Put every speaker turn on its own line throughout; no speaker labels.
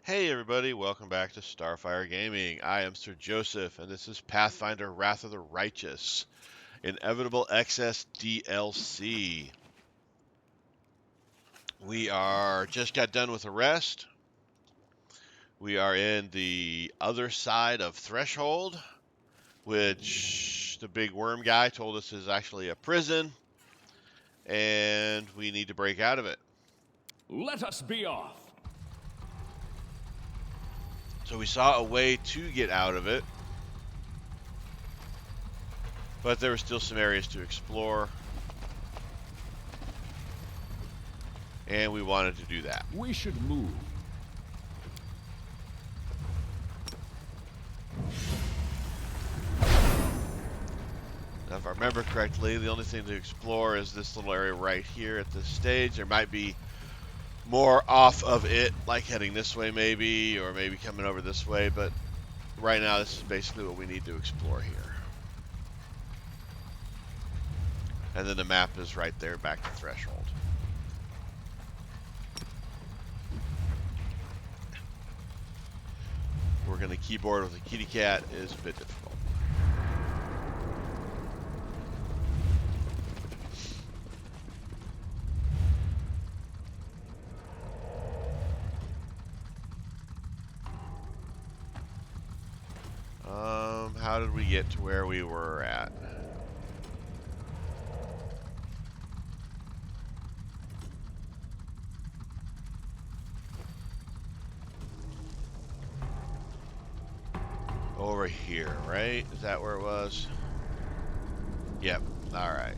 Hey everybody, welcome back to Starfire Gaming. I am Sir Joseph, and this is Pathfinder Wrath of the Righteous, Inevitable Excess DLC. We are just got done with Arrest. We are in the other side of Threshold, which the big worm guy told us is actually a prison, and we need to break out of it.
Let us be off.
So we saw a way to get out of it, but there were still some areas to explore, and we wanted to do that.
We should move.
Now, if I remember correctly, the only thing to explore is this little area right here at this stage. There might be more off of it, like heading this way maybe, or maybe coming over this way, but right now this is basically what we need to explore here. And then the map is right there back to Threshold. Working the keyboard with a kitty cat is a bit difficult. How did we get to where we were at? Over here, right? Is that where it was? Yep. All right.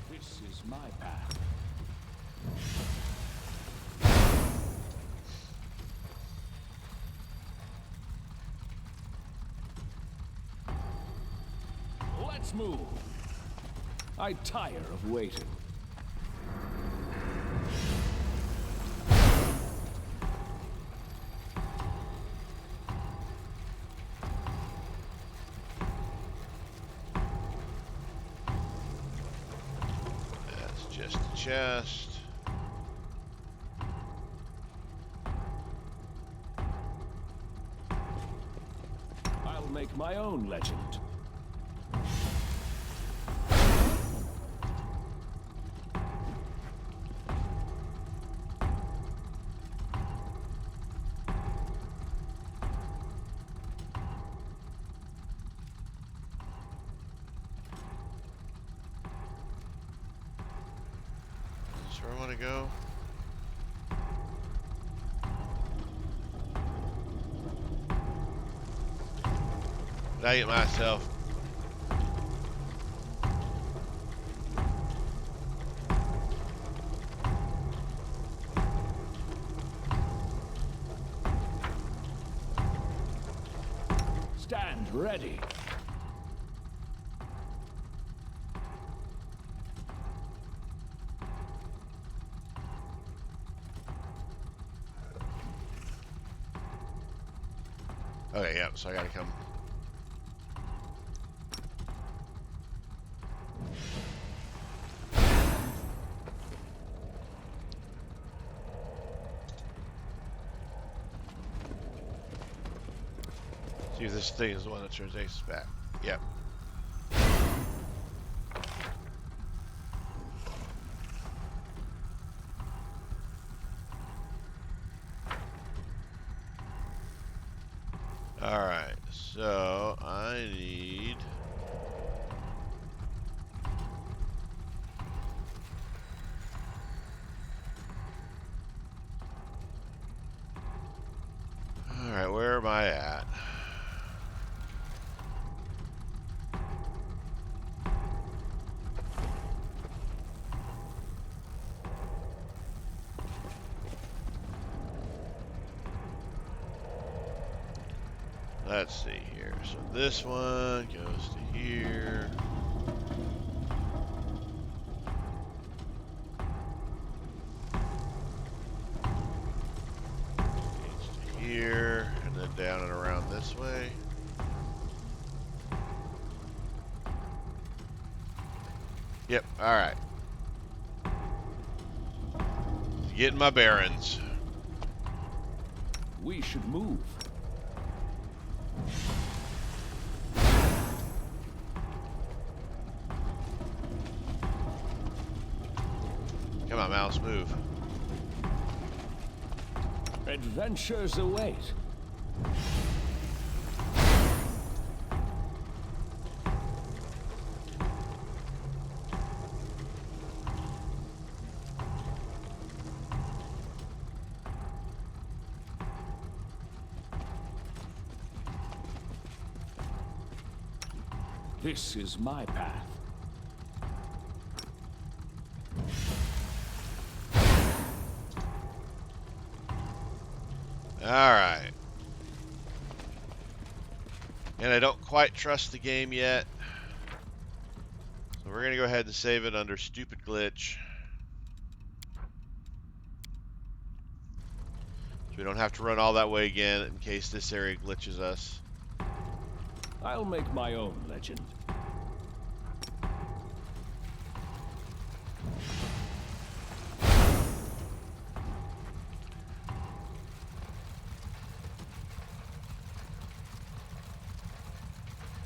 This is my path. Let's move. I tire of waiting.
That's just the chest.
I'll make my own legend.
Is this where I want to go? Did I get myself?
Stand ready.
Okay, yeah, so I gotta come. See if this thing is the one that turns Aces back. Yep. Alright, so I need... Alright, where am I at? Let's see here. So this one goes to here. Gets to here, and then down and around this way. Yep, alright. Getting my bearings.
We should move.
Come on, mouse, move.
Adventures await. This is my path.
Alright. And I don't quite trust the game yet. So we're going to go ahead and save it under stupid glitch. So we don't have to run all that way again in case this area glitches us.
I'll make my own legend.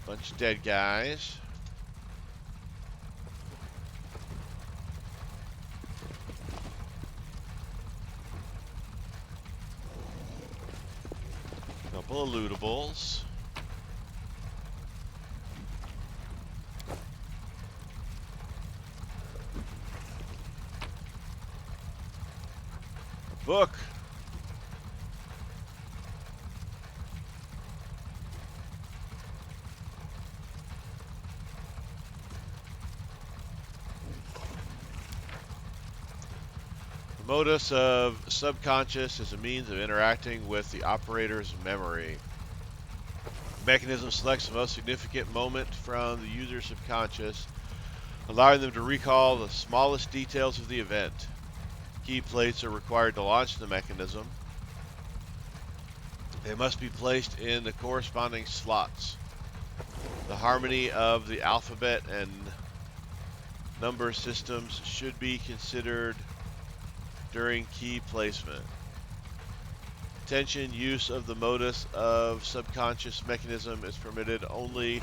Bunch of dead guys. Couple of lootables. A book. The modus of subconscious is a means of interacting with the operator's memory. The mechanism selects the most significant moment from the user's subconscious, allowing them to recall the smallest details of the event. Key plates are required to launch the mechanism. They must be placed in the corresponding slots. The harmony of the alphabet and number systems should be considered during key placement. Attention, use of the modus of subconscious mechanism is permitted only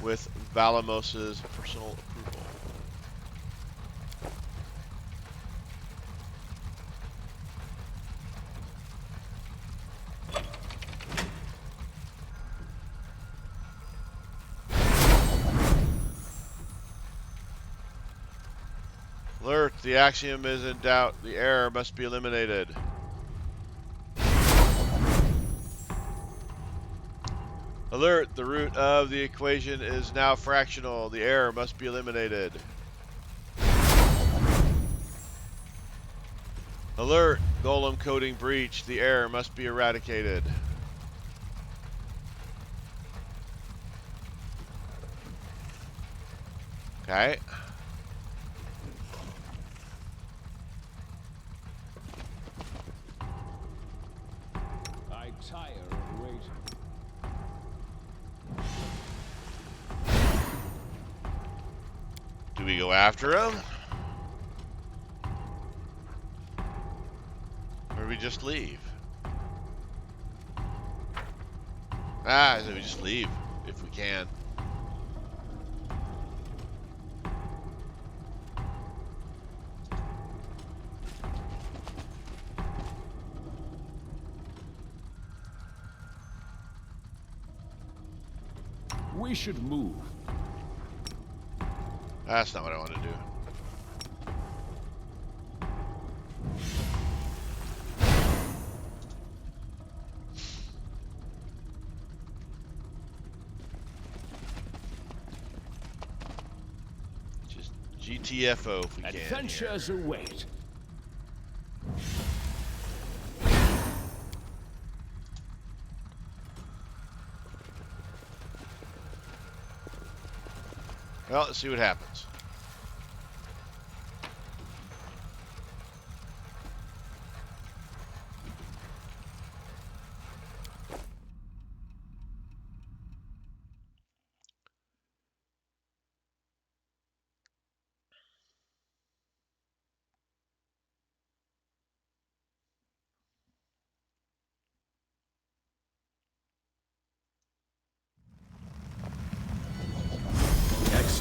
with Valamos's personal approval. Alert, the axiom is in doubt. The error must be eliminated. Alert, the root of the equation is now fractional. The error must be eliminated. Alert, golem coding breach. The error must be eradicated. Okay.
I tire of waiting.
Do we go after him? Or do we just leave? I said we just leave if we can.
We should move.
That's not what I want to do. Just GTFO if we can.
Adventures await.
Well, let's see what happens.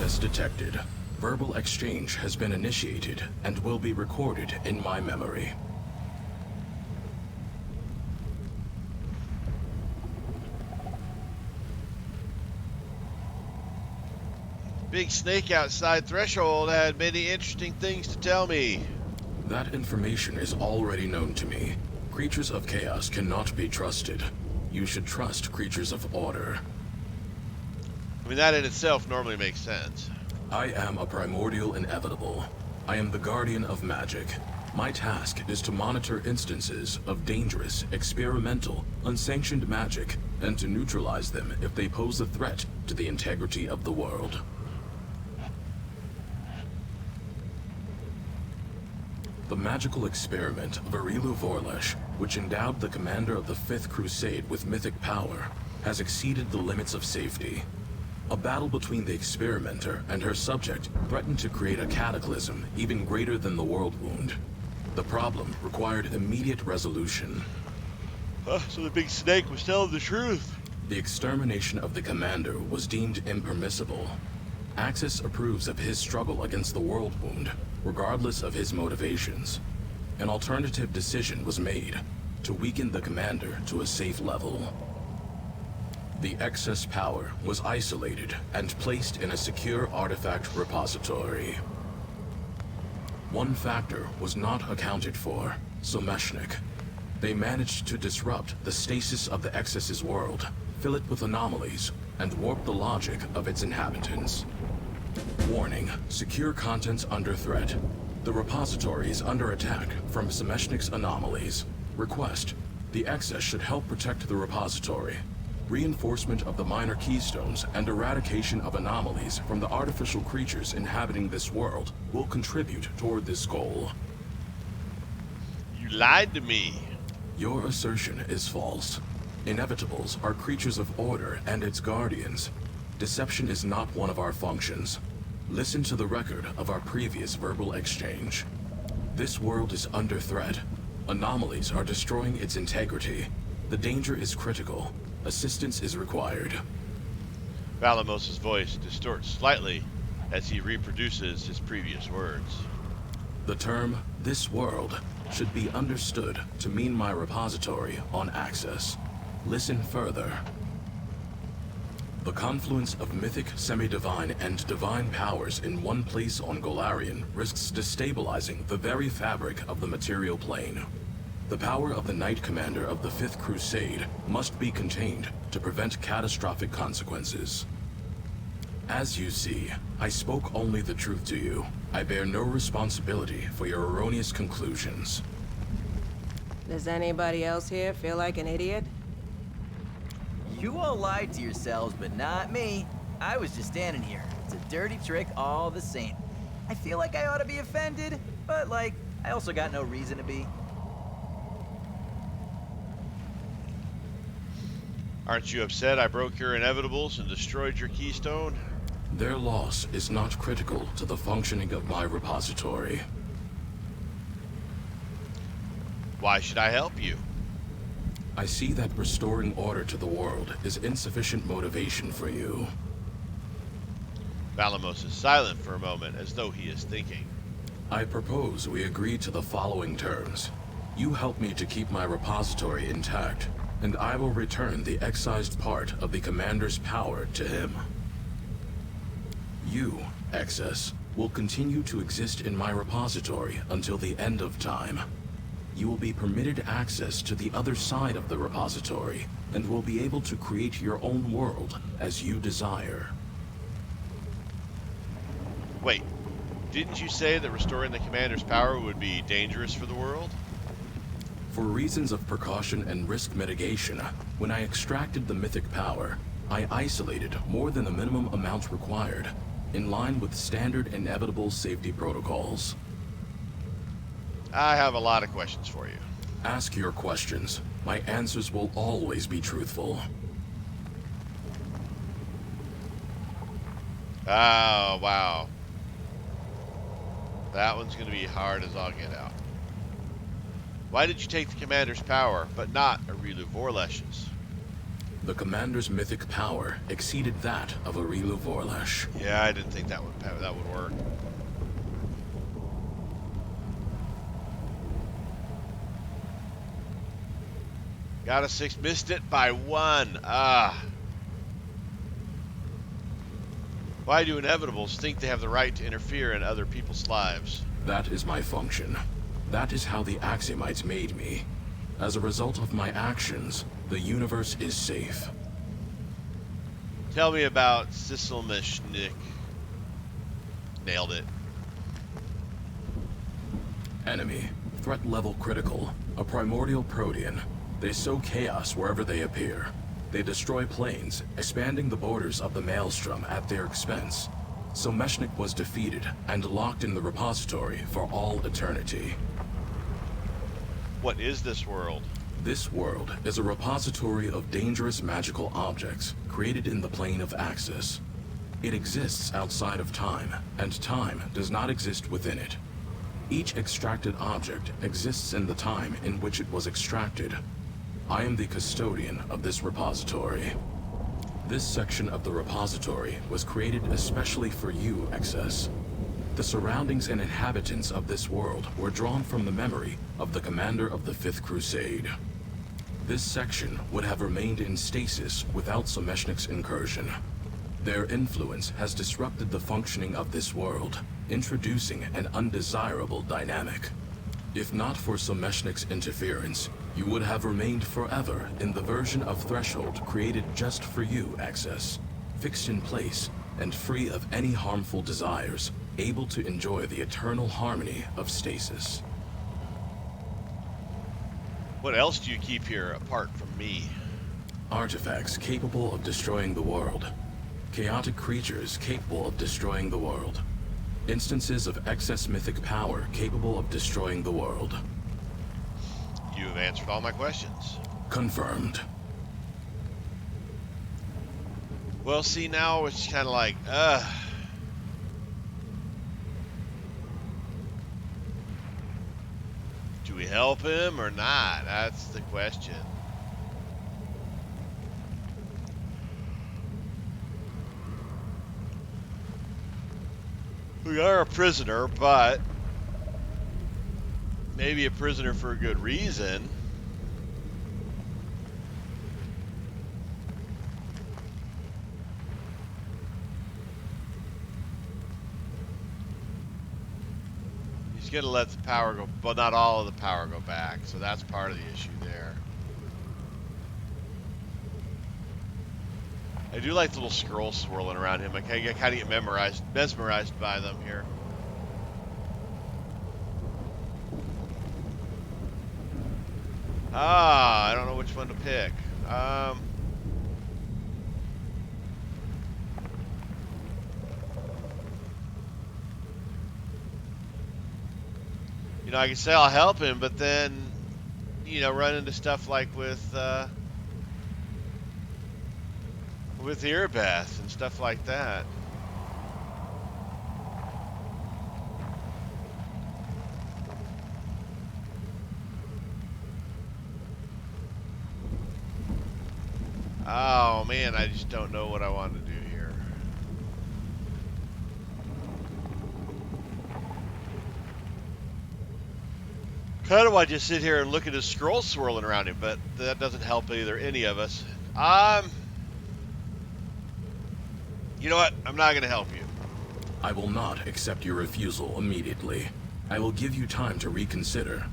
access detected. Verbal exchange has been initiated and will be recorded in my memory.
Big snake outside Threshold had many interesting things to tell me.
That information is already known to me. Creatures of chaos cannot be trusted. You should trust creatures of order.
I mean, that in itself normally makes sense.
I am a primordial inevitable. I am the guardian of magic. My task is to monitor instances of dangerous, experimental, unsanctioned magic, and to neutralize them if they pose a threat to the integrity of the world. The magical experiment of Arilu Vorlesh, which endowed the commander of the Fifth Crusade with mythic power, has exceeded the limits of safety. A battle between the experimenter and her subject threatened to create a cataclysm even greater than the World Wound. The problem required immediate resolution.
So the big snake was telling the truth.
The extermination of the commander was deemed impermissible. Axis approves of his struggle against the World Wound, regardless of his motivations. An alternative decision was made to weaken the commander to a safe level. The excess power was isolated and placed in a secure artifact repository. One factor was not accounted for: Someshnik. They managed to disrupt the stasis of the Excess's world, fill it with anomalies, and warp the logic of its inhabitants. Warning: secure contents under threat. The repository is under attack from Someshnik's anomalies. Request: the Excess should help protect the repository. Reinforcement of the minor keystones and eradication of anomalies from the artificial creatures inhabiting this world will contribute toward this goal.
You lied to me.
Your assertion is false. Inevitables are creatures of order and its guardians. Deception is not one of our functions. Listen to the record of our previous verbal exchange. This world is under threat. Anomalies are destroying its integrity. The danger is critical. Assistance is required.
Valimos' voice distorts slightly as he reproduces his previous words.
The term, "this world," should be understood to mean my repository on Axis. Listen further. The confluence of mythic, semi-divine, and divine powers in one place on Golarion risks destabilizing the very fabric of the material plane. The power of the Knight Commander of the Fifth Crusade must be contained to prevent catastrophic consequences. As you see, I spoke only the truth to you. I bear no responsibility for your erroneous conclusions.
Does anybody else here feel like an idiot?
You all lied to yourselves, but not me. I was just standing here. It's a dirty trick all the same. I feel like I ought to be offended, but like, I also got no reason to be.
Aren't you upset I broke your inevitables and destroyed your keystone?
Their loss is not critical to the functioning of my repository.
Why should I help you?
I see that restoring order to the world is insufficient motivation for you.
Valimos is silent for a moment, as though he is thinking.
I propose we agree to the following terms. You help me to keep my repository intact, and I will return the excised part of the commander's power to him. You, Excess, will continue to exist in my repository until the end of time. You will be permitted access to the other side of the repository, and will be able to create your own world as you desire.
Wait, didn't you say that restoring the commander's power would be dangerous for the world?
For reasons of precaution and risk mitigation, when I extracted the mythic power, I isolated more than the minimum amount required, in line with standard inevitable safety protocols.
I have a lot of questions for you.
Ask your questions. My answers will always be truthful.
Oh, wow. That one's going to be hard as all get out. Why did you take the commander's power, but not Arilu Vorlesh's?
The commander's mythic power exceeded that of Arilu Vorlash.
Yeah, I didn't think that would work. Got a 6, missed it by 1. Ah. Why do inevitables think they have the right to interfere in other people's lives?
That is my function. That is how the Axiomites made me. As a result of my actions, the universe is safe.
Tell me about Sisilmeshnik. Nailed it.
Enemy. Threat level critical. A primordial protean. They sow chaos wherever they appear. They destroy planes, expanding the borders of the Maelstrom at their expense. Someshnik was defeated and locked in the repository for all eternity.
What is this world?
This world is a repository of dangerous magical objects created in the plane of Axis. It exists outside of time, and time does not exist within it. Each extracted object exists in the time in which it was extracted. I am the custodian of this repository. This section of the repository was created especially for you, XS. The surroundings and inhabitants of this world were drawn from the memory of the commander of the Fifth Crusade. This section would have remained in stasis without Someshnik's incursion. Their influence has disrupted the functioning of this world, introducing an undesirable dynamic. If not for Someshnik's interference, you would have remained forever in the version of Threshold created just for you, Access, fixed in place and free of any harmful desires, able to enjoy the eternal harmony of stasis.
What else do you keep here apart from me?
Artifacts capable of destroying the world. Chaotic creatures capable of destroying the world. Instances of excess mythic power capable of destroying the world.
You have answered all my questions.
Confirmed.
Well, see, now it's kind of like, do we help him or not? That's the question. We are a prisoner, but maybe a prisoner for a good reason. He's going to let the power go, but not all of the power go back, so that's part of the issue there. I do like the little scrolls swirling around him. I kind of get mesmerized by them here. I don't know which one to pick. You know, I can say I'll help him, but then, you know, run into stuff like with Erebeth and stuff like that. Oh man, I just don't know what I want to do here. Kind of want to just sit here and look at his scroll swirling around him, but that doesn't help either any of us. You know what? I'm not going to help you.
I will not accept your refusal immediately. I will give you time to reconsider.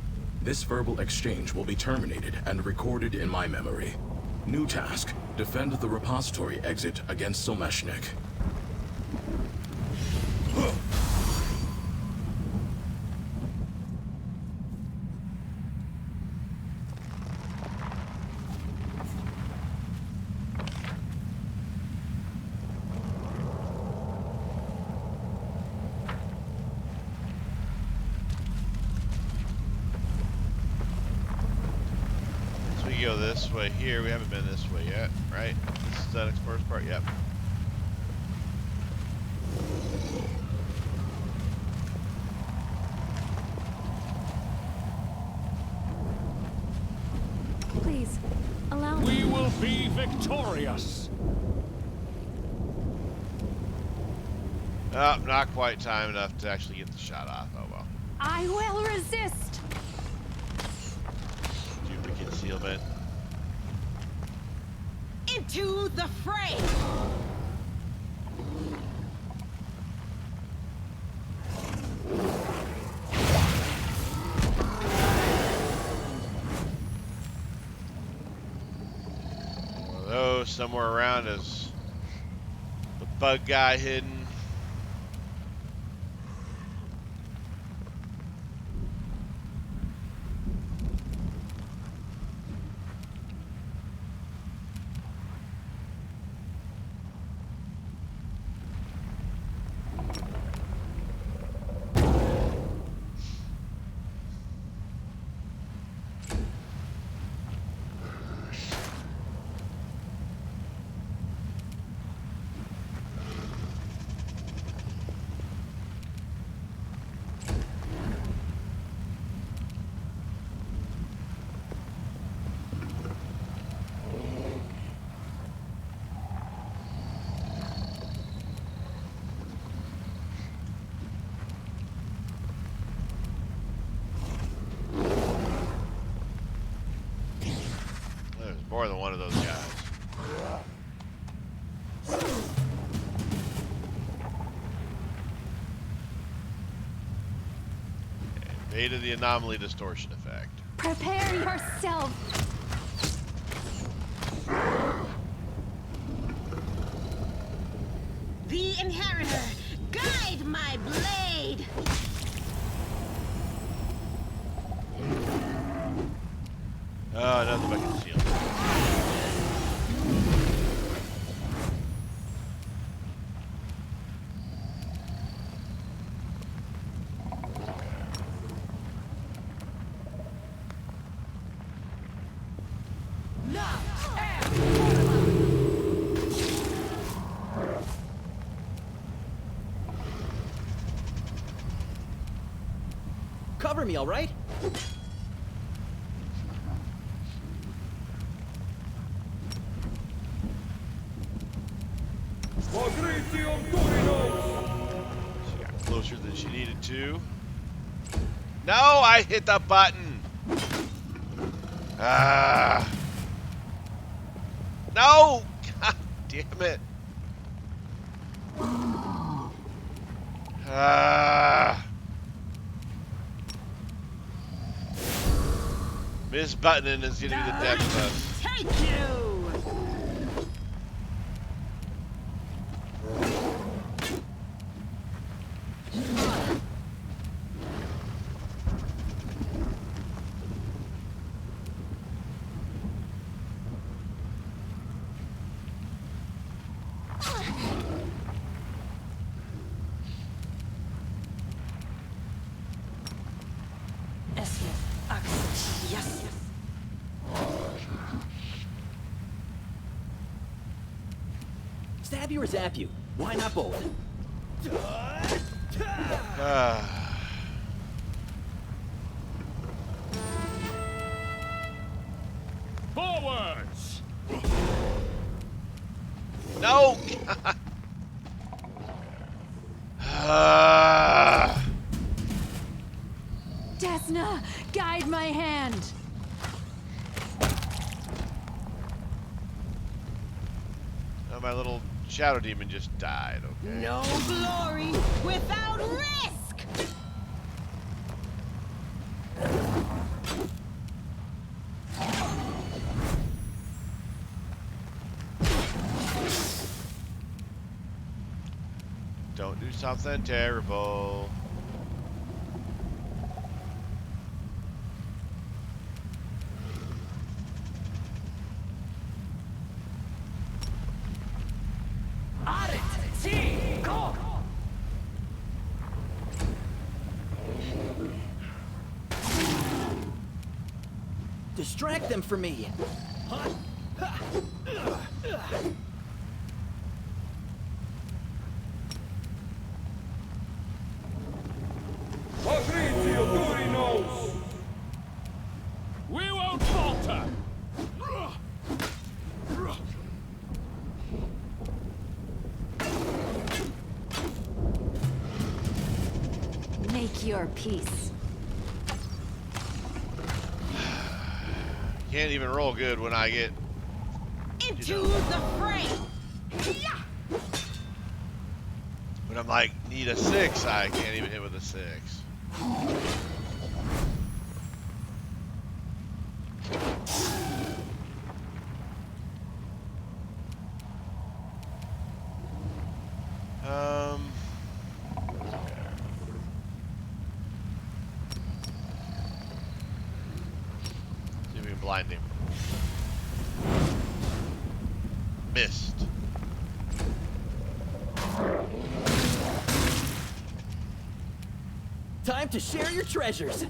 This verbal exchange will be terminated and recorded in my memory. New task: defend the repository exit against Someshnik.
Go this way here. We haven't been this way yet, right? This is that explorer's part. Yep.
Please, allow me.
We will will be victorious.
Oh, not quite time enough to actually get the shot off. Oh well.
I will resist.
Stupid concealment.
Into the fray.
Although somewhere around is the bug guy hidden. There's more than one of those guys. And beta the anomaly distortion effect.
Prepare yourself.
The Inheritor, guide my blade!
Oh, nothing but concealment.
Cover me, all right?
She got closer than she needed to. No, I hit the button. Ah. No! God damn it. Ah. Miss buttoning is gonna be the death of us.
Take you!
Stab you or zap you? Why not both?
Ah.
Forwards!
No! Ah.
Desna, guide my hand.
Oh, my little shadow demon just died, okay.
No glory without risk!
Don't do something terrible.
Distract them for me.
We won't falter!
Make your peace.
Can't even roll good when I get.
Into the fray.
When I'm like, need a 6, I can't even hit with a 6. See if we can blind him. Missed.
Time to share your treasures.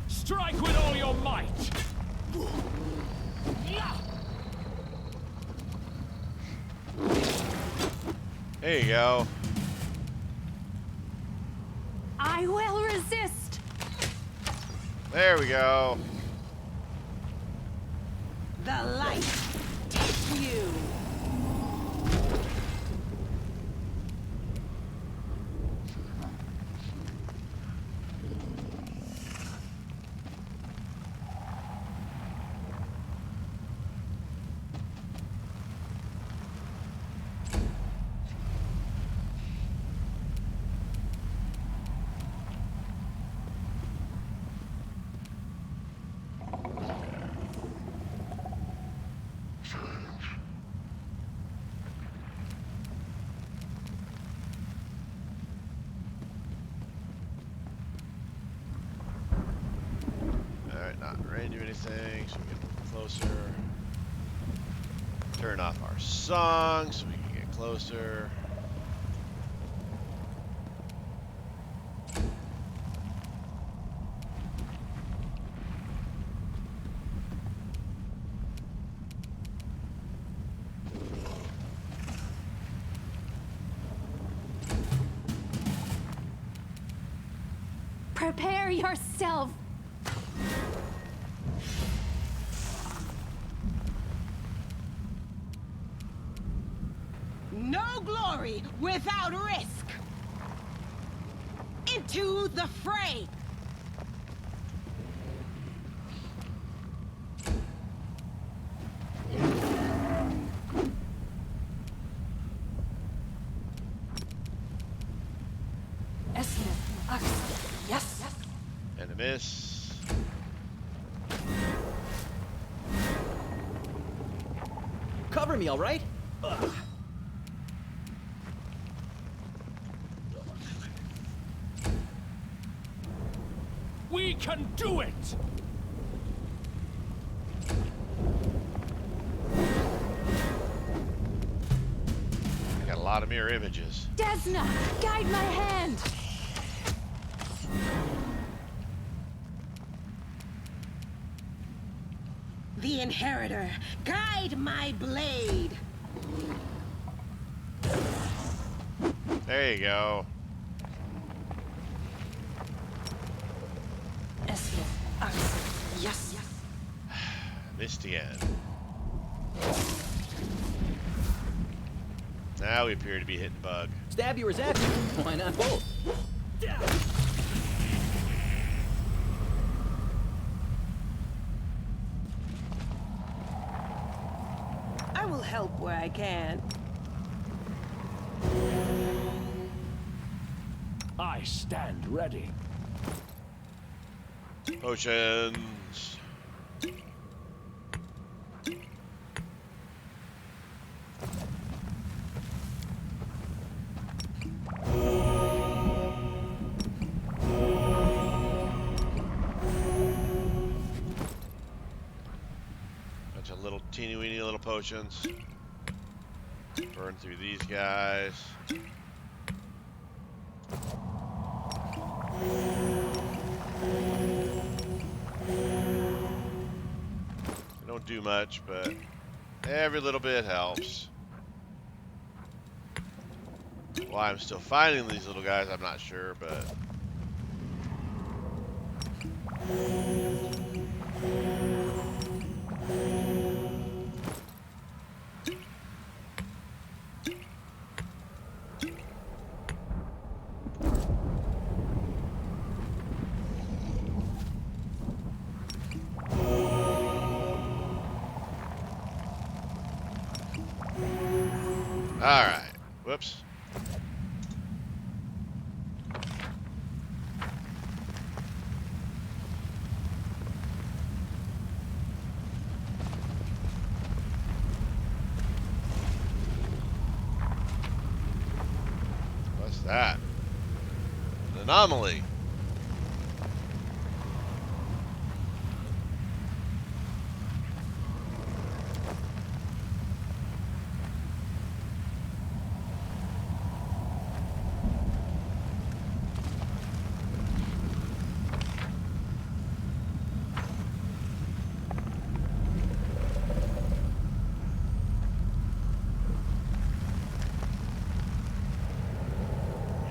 Strike with all your might.
There you go.
I will resist.
There we go.
The light takes you.
Alright, not ready to do anything, so we get a little closer. Turn off our song so we can get closer.
Prepare yourself.
No glory without risk. Into the fray.
Yes.
And a miss.
Cover me, all right?
We can do it.
I got a lot of mirror images.
Desna, guide my hand.
The Inheritor, guide my blade.
There you go.
Yes.
Missed again. Now we appear to be hitting bug.
Stab you or zap you? Why not both?
I will help where I can.
I stand ready.
Potions. Bunch of little teeny weeny little potions. Burn through these guys. They don't do much, but every little bit helps. Why I'm still fighting these little guys, I'm not sure, but... Alright. Whoops. What's that? An anomaly.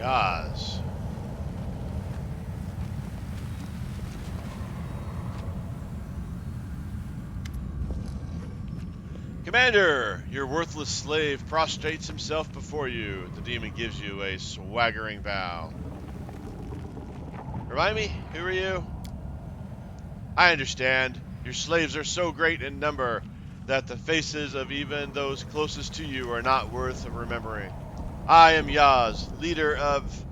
Yaz. Commander, your worthless slave prostrates himself before you. The demon gives you a swaggering bow. Remind me, who are you? I understand. Your slaves are so great in number that the faces of even those closest to you are not worth remembering. I am Yaz, leader of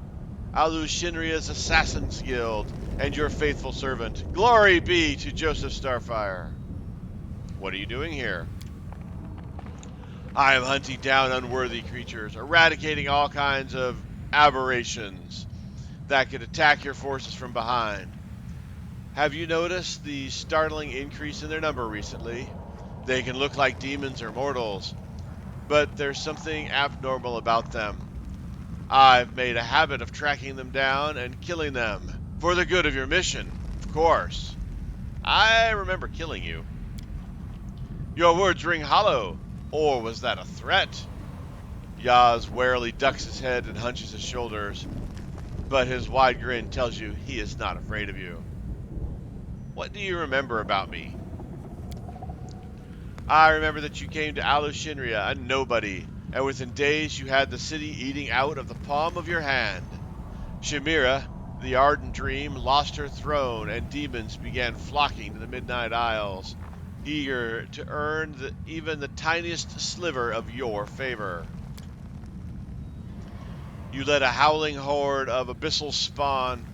Alu Shinria's Assassin's Guild, and your faithful servant. Glory be to Joseph Starfire. What are you doing here? I am hunting down unworthy creatures, eradicating all kinds of aberrations that could attack your forces from behind. Have you noticed the startling increase in their number recently? They can look like demons or mortals, but there's something abnormal about them. I've made a habit of tracking them down and killing them, for the good of your mission, of course. I remember killing you. Your words ring hollow, or was that a threat? Yaz warily ducks his head and hunches his shoulders, but his wide grin tells you he is not afraid of you. What do you remember about me? I remember that you came to Alu Shinria, a nobody, and within days you had the city eating out of the palm of your hand. Shamira, the ardent dream, lost her throne, and demons began flocking to the Midnight Isles, eager to earn even the tiniest sliver of your favor. You led a howling horde of abyssal spawn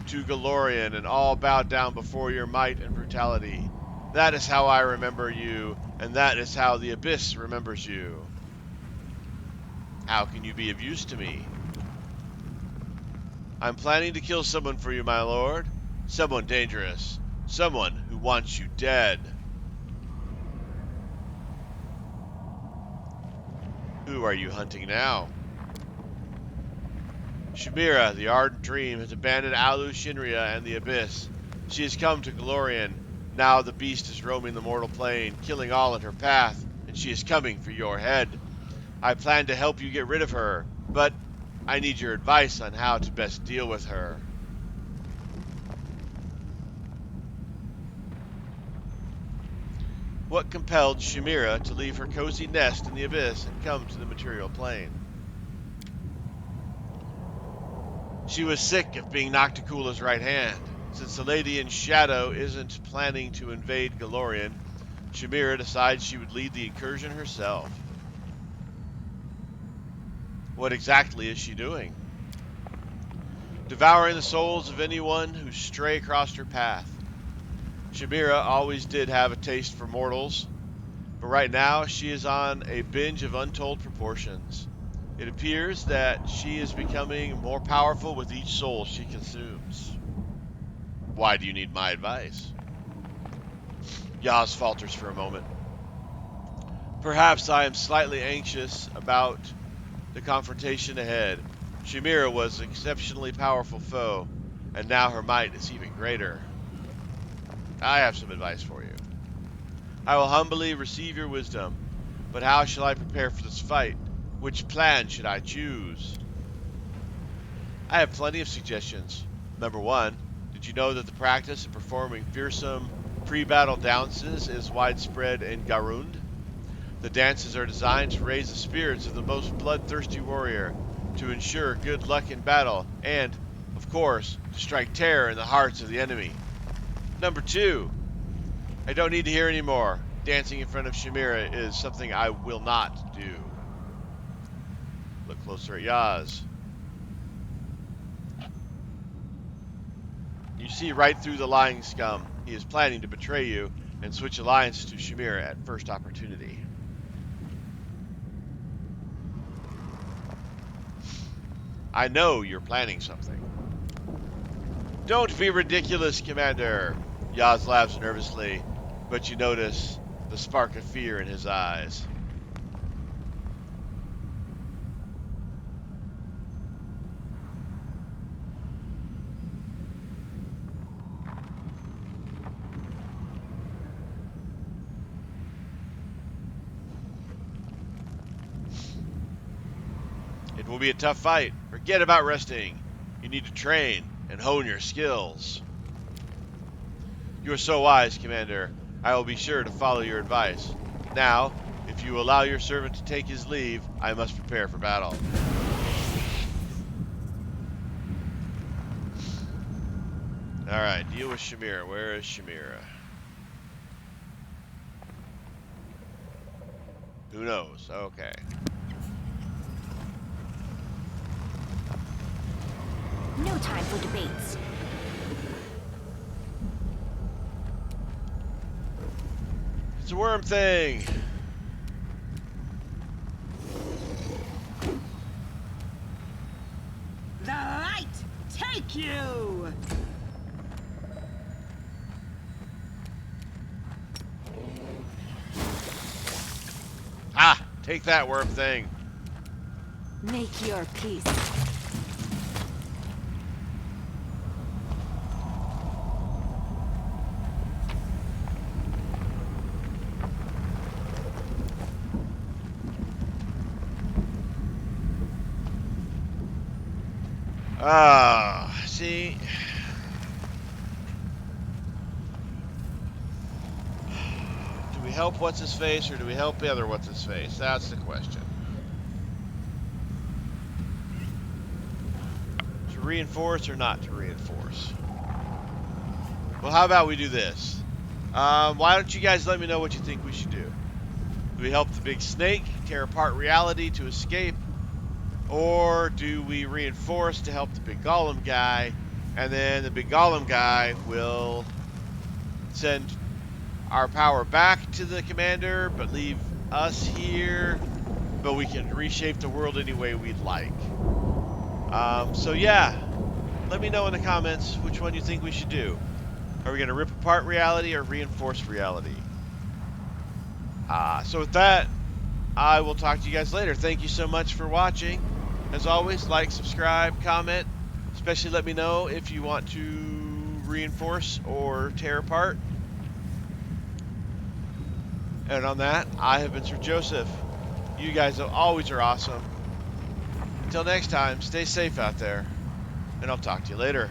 to Golarion, and all bowed down before your might and brutality. That is how I remember you, and that is how the Abyss remembers you. How can you be of use to me? I'm planning to kill someone for you, my lord. Someone dangerous. Someone who wants you dead. Who are you hunting now? Shamira, the ardent dream, has abandoned Alu Shinria and the Abyss. She has come to Golarion. Now the beast is roaming the mortal plane, killing all in her path, and she is coming for your head. I plan to help you get rid of her, but I need your advice on how to best deal with her. What compelled Shamira to leave her cozy nest in the Abyss and come to the material plane? She was sick of being Nocticula's right hand. Since the Lady in Shadow isn't planning to invade Golarion, Shamira decides she would lead the incursion herself. What exactly is she doing? Devouring the souls of anyone who stray across her path. Shamira always did have a taste for mortals, but right now she is on a binge of untold proportions. It appears that she is becoming more powerful with each soul she consumes. Why do you need my advice? Yaz falters for a moment. Perhaps I am slightly anxious about the confrontation ahead. Shamira was an exceptionally powerful foe, and now her might is even greater. I have some advice for you. I will humbly receive your wisdom, but how shall I prepare for this fight? Which plan should I choose? I have plenty of suggestions. Number 1, did you know that the practice of performing fearsome pre-battle dances is widespread in Garund? The dances are designed to raise the spirits of the most bloodthirsty warrior, to ensure good luck in battle, and, of course, to strike terror in the hearts of the enemy. Number 2, I don't need to hear any more. Dancing in front of Chimera is something I will not do. Look closer at Yaz. You see right through the lying scum. He is planning to betray you and switch alliance to Chimera at first opportunity. I know you're planning something. Don't be ridiculous, Commander. Yaz laughs nervously, but you notice the spark of fear in his eyes. It will be a tough fight. Forget about resting. You need to train and hone your skills. You are so wise, Commander. I will be sure to follow your advice. Now, if you allow your servant to take his leave, I must prepare for battle. Alright, deal with Chimera. Where is Chimera? Who knows? Okay.
No time for debates.
It's a worm thing.
The light take you!
Ah! Take that, worm thing.
Make your peace.
Ah, see. Do we help what's-his-face or do we help the other what's-his-face? That's the question. To reinforce or not to reinforce? Well, how about we do this? Why don't you guys let me know what you think we should do? Do we help the big snake tear apart reality to escape? Or do we reinforce to help the big golem guy, and then the big golem guy will send our power back to the commander, but leave us here, but we can reshape the world any way we'd like. So yeah, let me know in the comments which one you think we should do. Are we going to rip apart reality or reinforce reality? So with that, I will talk to you guys later. Thank you so much for watching. As always, like, subscribe, comment. Especially let me know if you want to reinforce or tear apart. And on that, I have been Sir Joseph. You guys always are awesome. Until next time, stay safe out there. And I'll talk to you later.